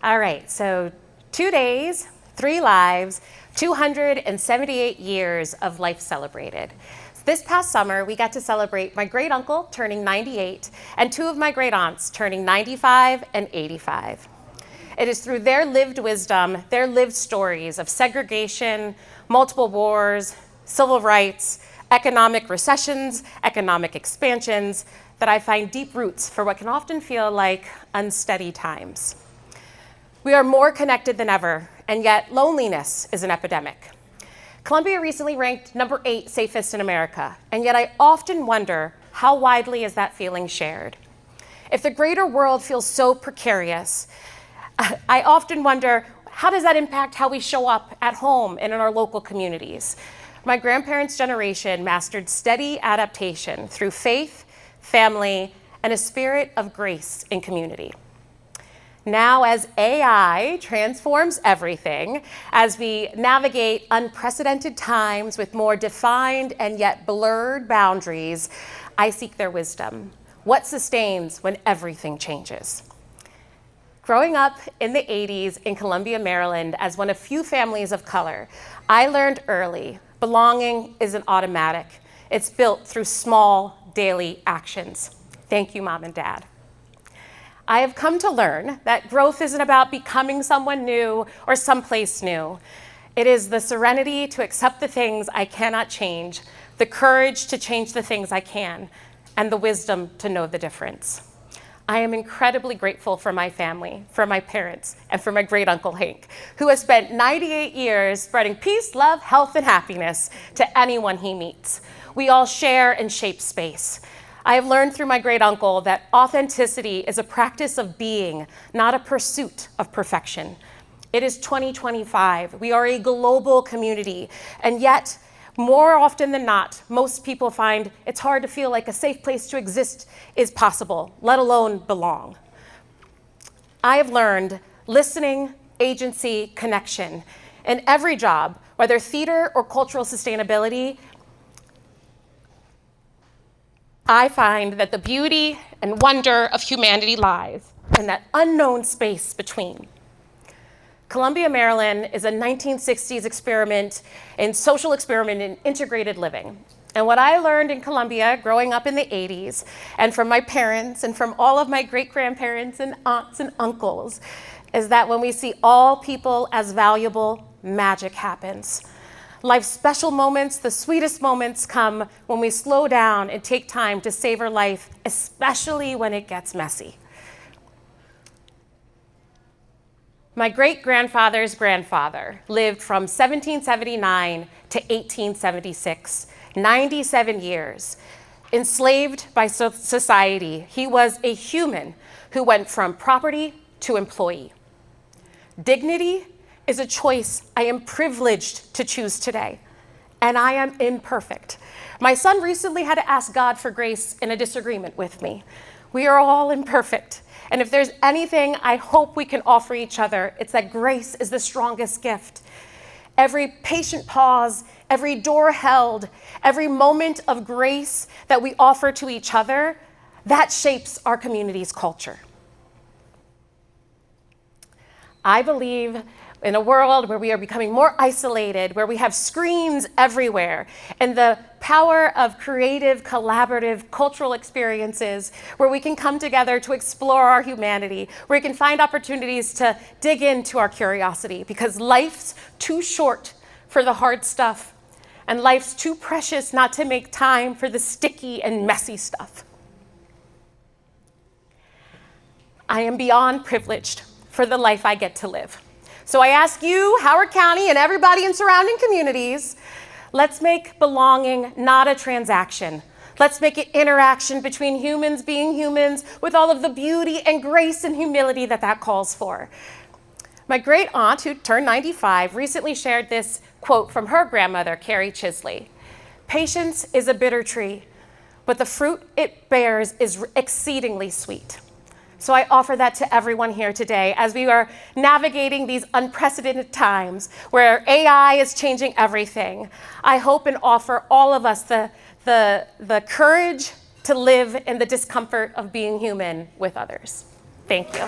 All right, so 2 days, 3 lives, 278 years of life celebrated. This past summer, we got to celebrate my great uncle turning 98 and 2 of my great aunts turning 95 and 85. It is through their lived wisdom, their lived stories of segregation, multiple wars, civil rights, economic recessions, economic expansions, that I find deep roots for what can often feel like unsteady times. We are more connected than ever, and yet loneliness is an epidemic. Columbia recently ranked number 8 safest in America, and yet I often wonder, how widely is that feeling shared? If the greater world feels so precarious, I often wonder, how does that impact how we show up at home and in our local communities? My grandparents' generation mastered steady adaptation through faith, family, and a spirit of grace in community. Now, as AI transforms everything, as we navigate unprecedented times with more defined and yet blurred boundaries, I seek their wisdom. What sustains when everything changes? Growing up in the 80s in Columbia, Maryland, as one of few families of color, I learned early, belonging isn't automatic. It's built through small, daily actions. Thank you, Mom and Dad. I have come to learn that growth isn't about becoming someone new or someplace new. It is the serenity to accept the things I cannot change, the courage to change the things I can, and the wisdom to know the difference. I am incredibly grateful for my family, for my parents, and for my great uncle Hank, who has spent 98 years spreading peace, love, health, and happiness to anyone he meets. We all share and shape space. I have learned through my great uncle that authenticity is a practice of being, not a pursuit of perfection. It is 2025. We are a global community, and yet, more often than not, most people find it's hard to feel like a safe place to exist is possible, let alone belong. I have learned listening, agency, connection. In every job, whether theater or cultural sustainability, I find that the beauty and wonder of humanity lies in that unknown space between. Columbia, Maryland is a 1960s social experiment in integrated living. And what I learned in Columbia growing up in the 80s, and from my parents and from all of my great-grandparents and aunts and uncles, is that when we see all people as valuable, magic happens. Life's special moments, the sweetest moments, come when we slow down and take time to savor life, especially when it gets messy. My great-grandfather's grandfather lived from 1779 to 1876, 97 years. Enslaved by society, he was a human who went from property to employee. Dignity is a choice I am privileged to choose today, and I am imperfect. My son recently had to ask God for grace in a disagreement with me. We are all imperfect, and if there's anything I hope we can offer each other, it's that grace is the strongest gift. Every patient pause, every door held, every moment of grace that we offer to each other, that shapes our community's culture. I believe in a world where we are becoming more isolated, where we have screens everywhere, and the power of creative, collaborative, cultural experiences, where we can come together to explore our humanity, where we can find opportunities to dig into our curiosity, because life's too short for the hard stuff, and life's too precious not to make time for the sticky and messy stuff. I am beyond privileged for the life I get to live. So I ask you, Howard County, and everybody in surrounding communities, let's make belonging not a transaction. Let's make it interaction between humans being humans with all of the beauty and grace and humility that calls for. My great aunt, who turned 95, recently shared this quote from her grandmother, Carrie Chisley. "Patience is a bitter tree, but the fruit it bears is exceedingly sweet." So I offer that to everyone here today as we are navigating these unprecedented times where AI is changing everything. I hope and offer all of us the courage to live in the discomfort of being human with others. Thank you.